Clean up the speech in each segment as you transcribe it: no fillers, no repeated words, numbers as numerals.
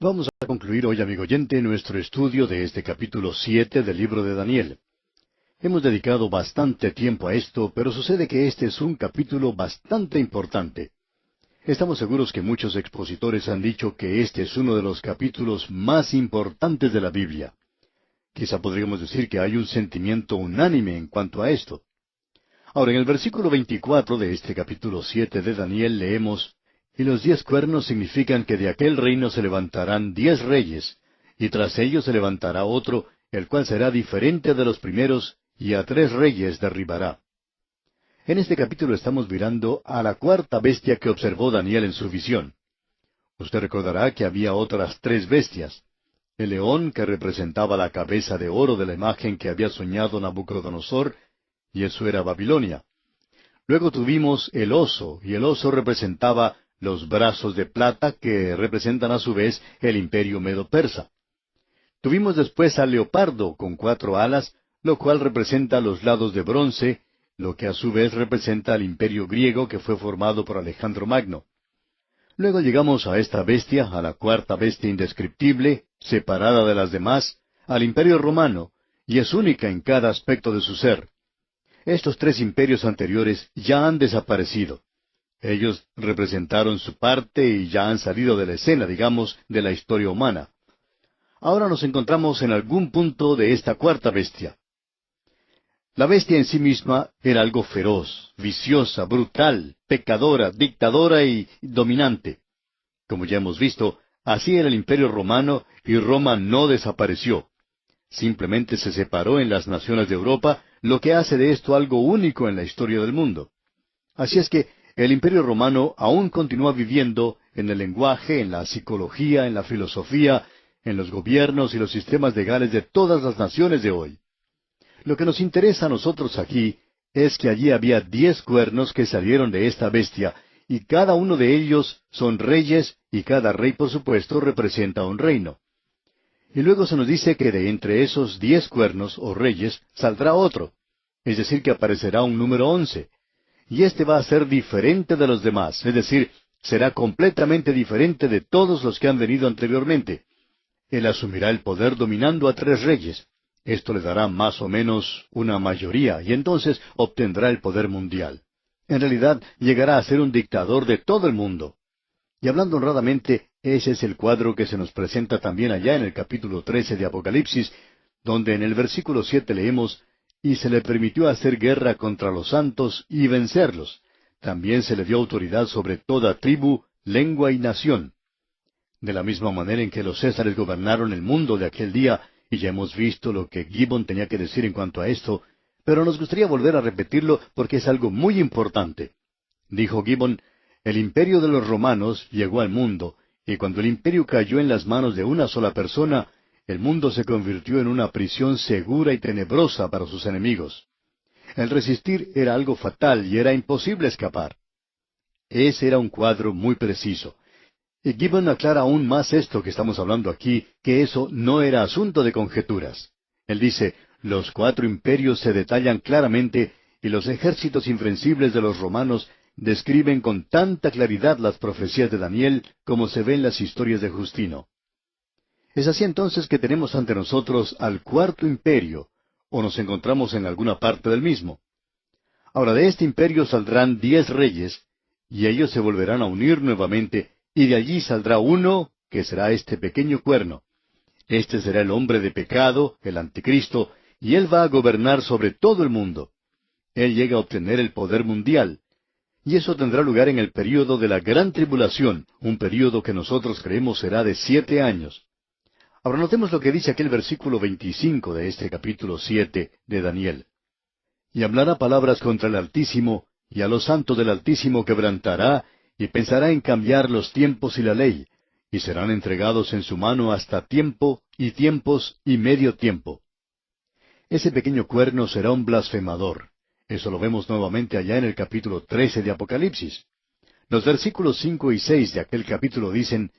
Vamos a concluir hoy, amigo oyente, nuestro estudio de este capítulo 7 del libro de Daniel. Hemos dedicado bastante tiempo a esto, pero sucede que este es un capítulo bastante importante. Estamos seguros que muchos expositores han dicho que este es uno de los capítulos más importantes de la Biblia. Quizá podríamos decir que hay un sentimiento unánime en cuanto a esto. Ahora, en el versículo 24 de este capítulo 7 de Daniel leemos: «Y los 10 cuernos significan que de aquel reino se levantarán 10 reyes, y tras ellos se levantará otro, el cual será diferente de los primeros, y a 3 reyes derribará». En este capítulo estamos mirando a la cuarta bestia que observó Daniel en su visión. Usted recordará que había otras 3 bestias. El león, que representaba la cabeza de oro de la imagen que había soñado Nabucodonosor, y eso era Babilonia. Luego tuvimos el oso, y el oso representaba los brazos de plata, que representan a su vez el imperio medo-persa. Tuvimos después al leopardo con 4 alas, lo cual representa los lados de bronce, lo que a su vez representa al imperio griego que fue formado por Alejandro Magno. Luego llegamos a esta bestia, a la cuarta bestia indescriptible, separada de las demás, al imperio romano, y es única en cada aspecto de su ser. Estos 3 imperios anteriores ya han desaparecido. Ellos representaron su parte y ya han salido de la escena, digamos, de la historia humana. Ahora nos encontramos en algún punto de esta cuarta bestia. La bestia en sí misma era algo feroz, viciosa, brutal, pecadora, dictadora y dominante. Como ya hemos visto, así era el imperio romano, y Roma no desapareció. Simplemente se separó en las naciones de Europa, lo que hace de esto algo único en la historia del mundo. Así es que el imperio romano aún continúa viviendo en el lenguaje, en la psicología, en la filosofía, en los gobiernos y los sistemas legales de todas las naciones de hoy. Lo que nos interesa a nosotros aquí es que allí había 10 cuernos que salieron de esta bestia, y cada uno de ellos son reyes, y cada rey, por supuesto, representa un reino. Y luego se nos dice que de entre esos 10 cuernos, o reyes, saldrá otro, es decir, que aparecerá un número 11. Y este va a ser diferente de los demás, es decir, será completamente diferente de todos los que han venido anteriormente. Él asumirá el poder dominando a 3 reyes. Esto le dará más o menos una mayoría, y entonces obtendrá el poder mundial. En realidad, llegará a ser un dictador de todo el mundo. Y hablando honradamente, ese es el cuadro que se nos presenta también allá en el capítulo 13 de Apocalipsis, donde en el versículo 7 leemos: «Y se le permitió hacer guerra contra los santos y vencerlos. También se le dio autoridad sobre toda tribu, lengua y nación». De la misma manera en que los césares gobernaron el mundo de aquel día, y ya hemos visto lo que Gibbon tenía que decir en cuanto a esto, pero nos gustaría volver a repetirlo porque es algo muy importante. Dijo Gibbon: «El imperio de los romanos llegó al mundo, y cuando el imperio cayó en las manos de una sola persona, el mundo se convirtió en una prisión segura y tenebrosa para sus enemigos. El resistir era algo fatal y era imposible escapar». Ese era un cuadro muy preciso. Y Gibbon aclara aún más esto que estamos hablando aquí, que eso no era asunto de conjeturas. Él dice: «Los 4 imperios se detallan claramente, y los ejércitos invencibles de los romanos describen con tanta claridad las profecías de Daniel como se ve en las historias de Justino». Es así entonces que tenemos ante nosotros al cuarto imperio, o nos encontramos en alguna parte del mismo. Ahora, de este imperio saldrán 10 reyes, y ellos se volverán a unir nuevamente, y de allí saldrá uno, que será este pequeño cuerno. Este será el hombre de pecado, el anticristo, y él va a gobernar sobre todo el mundo. Él llega a obtener el poder mundial. Y eso tendrá lugar en el período de la gran tribulación, un período que nosotros creemos será de 7 años. Ahora notemos lo que dice aquel versículo 25 de este capítulo 7 de Daniel. «Y hablará palabras contra el Altísimo, y a los santos del Altísimo quebrantará, y pensará en cambiar los tiempos y la ley, y serán entregados en su mano hasta tiempo, y tiempos, y medio tiempo». Ese pequeño cuerno será un blasfemador. Eso lo vemos nuevamente allá en el capítulo 13 de Apocalipsis. Los versículos 5 y 6 de aquel capítulo dicen: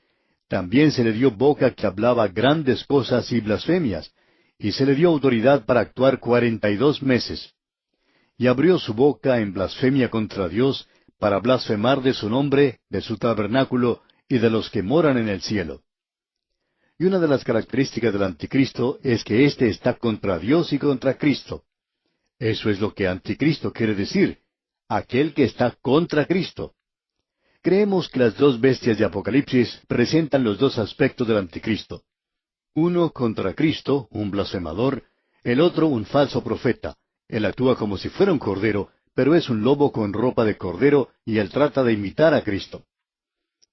«También se le dio boca que hablaba grandes cosas y blasfemias, y se le dio autoridad para actuar 42 meses. Y abrió su boca en blasfemia contra Dios, para blasfemar de su nombre, de su tabernáculo, y de los que moran en el cielo». Y una de las características del anticristo es que éste está contra Dios y contra Cristo. Eso es lo que anticristo quiere decir, aquel que está contra Cristo. Creemos que las dos bestias de Apocalipsis presentan los dos aspectos del anticristo. Uno contra Cristo, un blasfemador, el otro un falso profeta. Él actúa como si fuera un cordero, pero es un lobo con ropa de cordero y él trata de imitar a Cristo.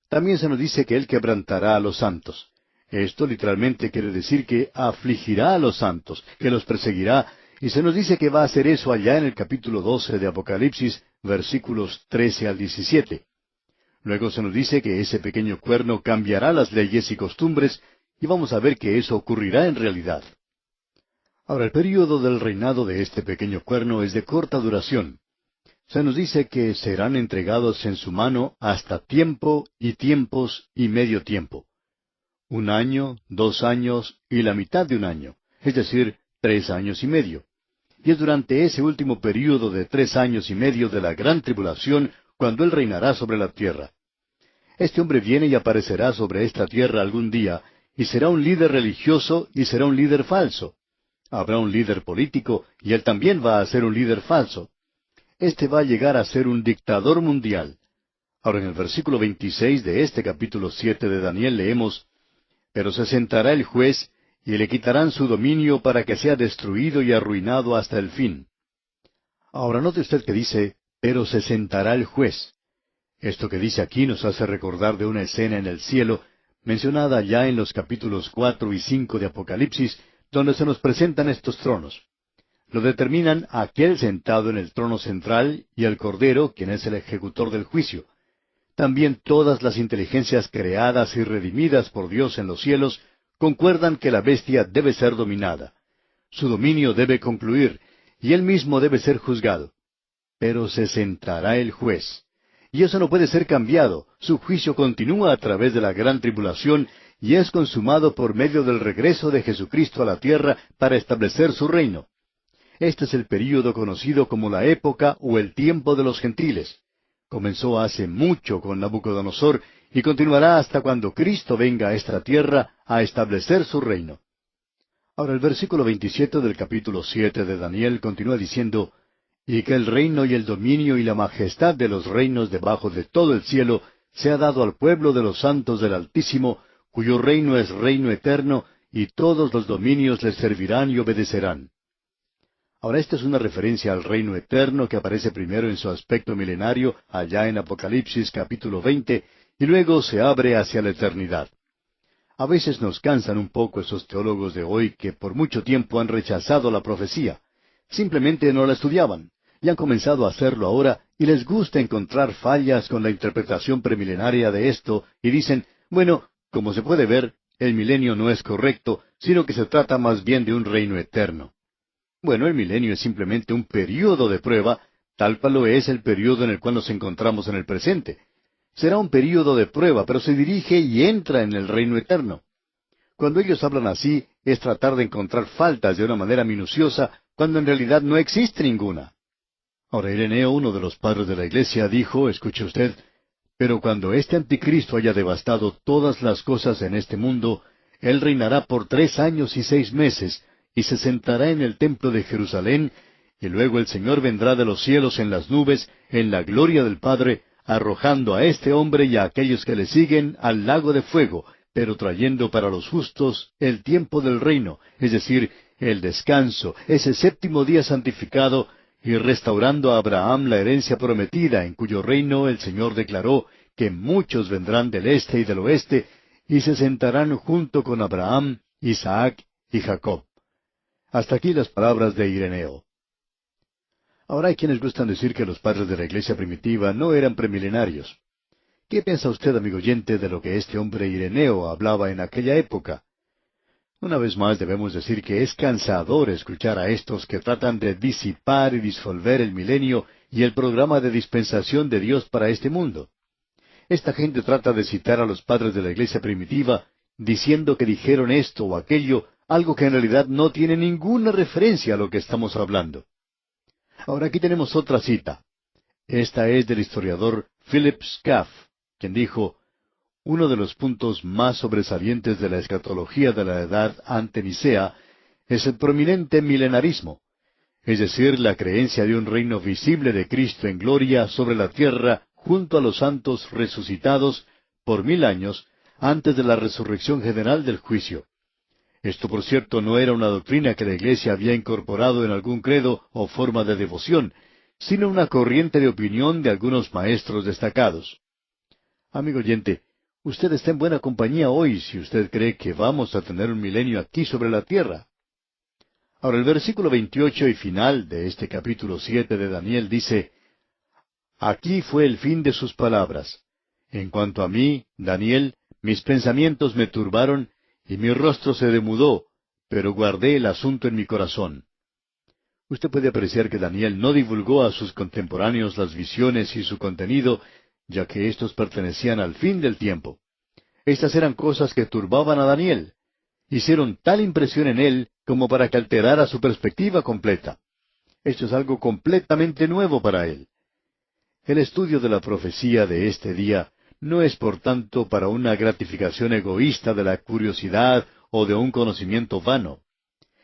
También se nos dice que él quebrantará a los santos. Esto literalmente quiere decir que afligirá a los santos, que los perseguirá, y se nos dice que va a hacer eso allá en el capítulo 12 de Apocalipsis, versículos 13 al 17. Luego se nos dice que ese pequeño cuerno cambiará las leyes y costumbres, y vamos a ver que eso ocurrirá en realidad. Ahora, el período del reinado de este pequeño cuerno es de corta duración. Se nos dice que serán entregados en su mano hasta tiempo y tiempos y medio tiempo. 1 año, 2 años y la mitad de 1 año, es decir, 3 años y medio. Y es durante ese último período de 3 años y medio de la gran tribulación cuando él reinará sobre la tierra. Este hombre viene y aparecerá sobre esta tierra algún día, y será un líder religioso y será un líder falso. Habrá un líder político, y él también va a ser un líder falso. Este va a llegar a ser un dictador mundial. Ahora en el versículo 26 de este capítulo 7 de Daniel leemos, «Pero se sentará el juez, y le quitarán su dominio para que sea destruido y arruinado hasta el fin». Ahora note usted que dice, «Pero se sentará el juez». Esto que dice aquí nos hace recordar de una escena en el cielo, mencionada ya en los capítulos 4 y 5 de Apocalipsis, donde se nos presentan estos tronos. Lo determinan aquel sentado en el trono central y el Cordero, quien es el ejecutor del juicio. También todas las inteligencias creadas y redimidas por Dios en los cielos concuerdan que la bestia debe ser dominada. Su dominio debe concluir, y él mismo debe ser juzgado. Pero se sentará el juez. Y eso no puede ser cambiado. Su juicio continúa a través de la gran tribulación y es consumado por medio del regreso de Jesucristo a la tierra para establecer su reino. Este es el período conocido como la época o el tiempo de los gentiles. Comenzó hace mucho con Nabucodonosor y continuará hasta cuando Cristo venga a esta tierra a establecer su reino. Ahora el versículo 27 del capítulo 7 de Daniel continúa diciendo, «Y que el reino y el dominio y la majestad de los reinos debajo de todo el cielo sea dado al pueblo de los santos del Altísimo, cuyo reino es reino eterno, y todos los dominios les servirán y obedecerán». Ahora esta es una referencia al reino eterno que aparece primero en su aspecto milenario allá en Apocalipsis capítulo 20 y luego se abre hacia la eternidad. A veces nos cansan un poco esos teólogos de hoy que por mucho tiempo han rechazado la profecía. Simplemente no la estudiaban, y han comenzado a hacerlo ahora y les gusta encontrar fallas con la interpretación premilenaria de esto y dicen, bueno, como se puede ver, el milenio no es correcto, sino que se trata más bien de un reino eterno. Bueno, el milenio es simplemente un período de prueba, tal cual lo es el período en el cual nos encontramos en el presente. Será un período de prueba, pero se dirige y entra en el reino eterno. Cuando ellos hablan así, es tratar de encontrar faltas de una manera minuciosa, cuando en realidad no existe ninguna. Ahora, Ireneo, uno de los padres de la Iglesia, dijo, escuche usted, «Pero cuando este anticristo haya devastado todas las cosas en este mundo, él reinará por 3 años y 6 meses, y se sentará en el templo de Jerusalén, y luego el Señor vendrá de los cielos en las nubes, en la gloria del Padre, arrojando a este hombre y a aquellos que le siguen al lago de fuego, pero trayendo para los justos el tiempo del reino, es decir, el descanso, ese 7º día santificado, y restaurando a Abraham la herencia prometida, en cuyo reino el Señor declaró que muchos vendrán del este y del oeste, y se sentarán junto con Abraham, Isaac y Jacob». Hasta aquí las palabras de Ireneo. Ahora hay quienes gustan decir que los padres de la iglesia primitiva no eran premilenarios. ¿Qué piensa usted, amigo oyente, de lo que este hombre Ireneo hablaba en aquella época? Una vez más debemos decir que es cansador escuchar a estos que tratan de disipar y disolver el milenio y el programa de dispensación de Dios para este mundo. Esta gente trata de citar a los padres de la iglesia primitiva, diciendo que dijeron esto o aquello, algo que en realidad no tiene ninguna referencia a lo que estamos hablando. Ahora aquí tenemos otra cita. Esta es del historiador Philip Scaff, quien dijo, Uno de los puntos más sobresalientes de la escatología de la edad ante Nicea es el prominente milenarismo, es decir, la creencia de un reino visible de Cristo en gloria sobre la tierra junto a los santos resucitados por 1000 años antes de la resurrección general del juicio. Esto, por cierto, no era una doctrina que la Iglesia había incorporado en algún credo o forma de devoción, sino una corriente de opinión de algunos maestros destacados. Amigo oyente, usted está en buena compañía hoy si usted cree que vamos a tener un milenio aquí sobre la tierra. Ahora, el versículo 28 y final de este capítulo 7 de Daniel dice, Aquí fue el fin de sus palabras. En cuanto a mí, Daniel, mis pensamientos me turbaron, y mi rostro se demudó, pero guardé el asunto en mi corazón. Usted puede apreciar que Daniel no divulgó a sus contemporáneos las visiones y su contenido, ya que éstos pertenecían al fin del tiempo. Estas eran cosas que turbaban a Daniel. Hicieron tal impresión en él como para que alterara su perspectiva completa. Esto es algo completamente nuevo para él. El estudio de la profecía de este día no es, por tanto, para una gratificación egoísta de la curiosidad o de un conocimiento vano,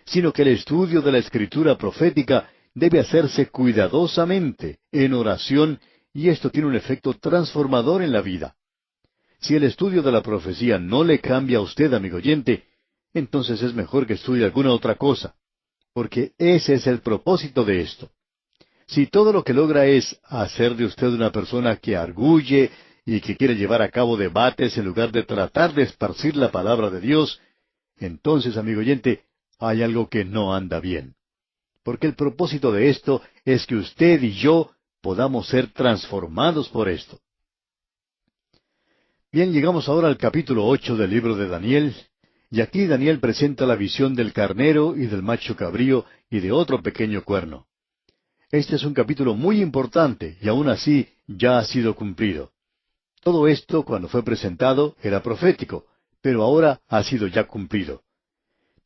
sino que el estudio de la escritura profética debe hacerse cuidadosamente, en oración, y esto tiene un efecto transformador en la vida. Si el estudio de la profecía no le cambia a usted, amigo oyente, entonces es mejor que estudie alguna otra cosa, porque ese es el propósito de esto. Si todo lo que logra es hacer de usted una persona que arguye y que quiere llevar a cabo debates en lugar de tratar de esparcir la palabra de Dios, entonces, amigo oyente, hay algo que no anda bien. Porque el propósito de esto es que usted y yo podamos ser transformados por esto. Bien, llegamos ahora al capítulo 8 del libro de Daniel, y aquí Daniel presenta la visión del carnero y del macho cabrío y de otro pequeño cuerno. Este es un capítulo muy importante, y aún así ya ha sido cumplido. Todo esto, cuando fue presentado, era profético, pero ahora ha sido ya cumplido.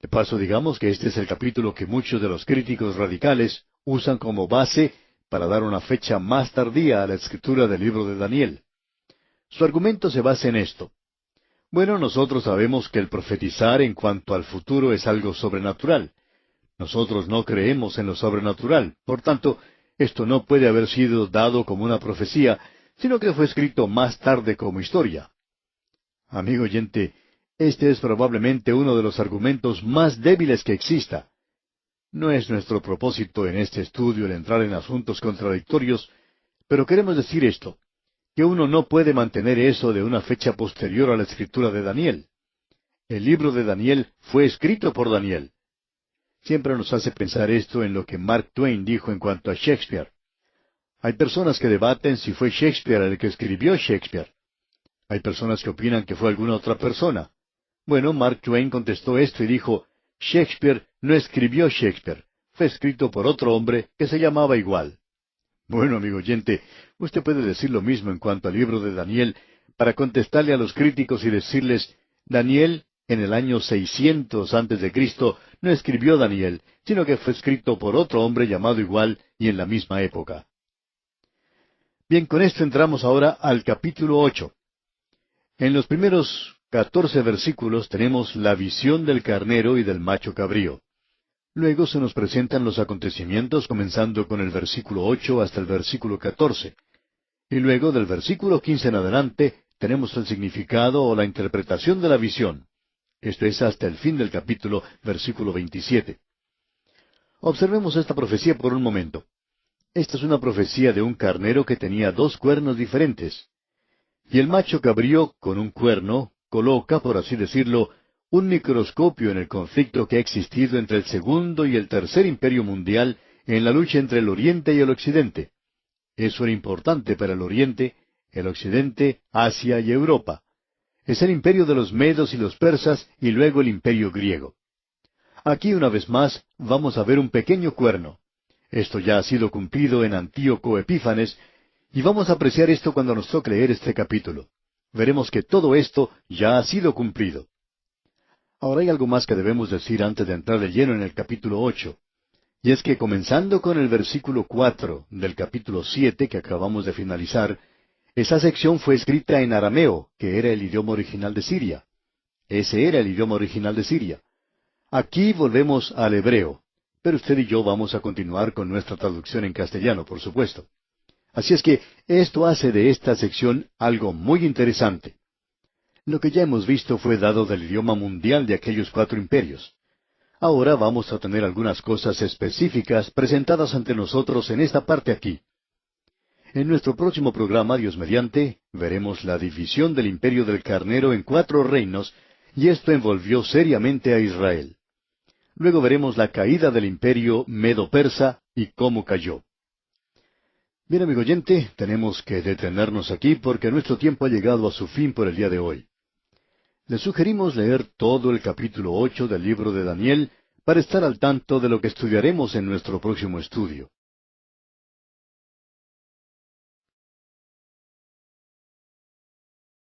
De paso, digamos que este es el capítulo que muchos de los críticos radicales usan como base para dar una fecha más tardía a la escritura del libro de Daniel. Su argumento se basa en esto. Bueno, nosotros sabemos que el profetizar en cuanto al futuro es algo sobrenatural. Nosotros no creemos en lo sobrenatural. Por tanto, esto no puede haber sido dado como una profecía, sino que fue escrito más tarde como historia. Amigo oyente, este es probablemente uno de los argumentos más débiles que exista. No es nuestro propósito en este estudio el entrar en asuntos contradictorios, pero queremos decir esto, que uno no puede mantener eso de una fecha posterior a la escritura de Daniel. El libro de Daniel fue escrito por Daniel. Siempre nos hace pensar esto en lo que Mark Twain dijo en cuanto a Shakespeare. Hay personas que debaten si fue Shakespeare el que escribió Shakespeare. Hay personas que opinan que fue alguna otra persona. Bueno, Mark Twain contestó esto y dijo, Shakespeare no escribió Shakespeare, fue escrito por otro hombre que se llamaba igual. Bueno, amigo oyente, usted puede decir lo mismo en cuanto al libro de Daniel para contestarle a los críticos y decirles, Daniel, en el año 600 antes de Cristo, no escribió Daniel, sino que fue escrito por otro hombre llamado igual y en la misma época. Bien, con esto entramos ahora al capítulo 8. En los primeros 14 versículos tenemos la visión del carnero y del macho cabrío. Luego se nos presentan los acontecimientos comenzando con el versículo 8 hasta el versículo 14. Y luego del versículo 15 en adelante tenemos el significado o la interpretación de la visión. Esto es hasta el fin del capítulo, versículo 27. Observemos esta profecía por un momento. Esta es una profecía de un carnero que tenía dos cuernos diferentes. Y el macho cabrío, con un cuerno, coloca, por así decirlo, un microscopio en el conflicto que ha existido entre el segundo y el tercer imperio mundial en la lucha entre el Oriente y el Occidente. Eso era importante para el Oriente, el Occidente, Asia y Europa. Es el imperio de los medos y los persas y luego el imperio griego. Aquí una vez más vamos a ver un pequeño cuerno. Esto ya ha sido cumplido en Antíoco Epífanes, y vamos a apreciar esto cuando nos toque leer este capítulo. Veremos que todo esto ya ha sido cumplido. Ahora hay algo más que debemos decir antes de entrar de lleno en el capítulo 8. Y es que comenzando con el versículo 4 del capítulo 7 que acabamos de finalizar, Esa sección fue escrita en arameo, que era el idioma original de Siria. Ese era el idioma original de Siria. Aquí volvemos al hebreo, pero usted y yo vamos a continuar con nuestra traducción en castellano, por supuesto. Así es que esto hace de esta sección algo muy interesante. Lo que ya hemos visto fue dado del idioma mundial de aquellos 4 imperios. Ahora vamos a tener algunas cosas específicas presentadas ante nosotros en esta parte aquí. En nuestro próximo programa, Dios mediante, veremos la división del imperio del carnero en 4 reinos, y esto envolvió seriamente a Israel. Luego veremos la caída del imperio medo-persa y cómo cayó. Bien, amigo oyente, tenemos que detenernos aquí porque nuestro tiempo ha llegado a su fin por el día de hoy. Le sugerimos leer todo el capítulo 8 del libro de Daniel para estar al tanto de lo que estudiaremos en nuestro próximo estudio.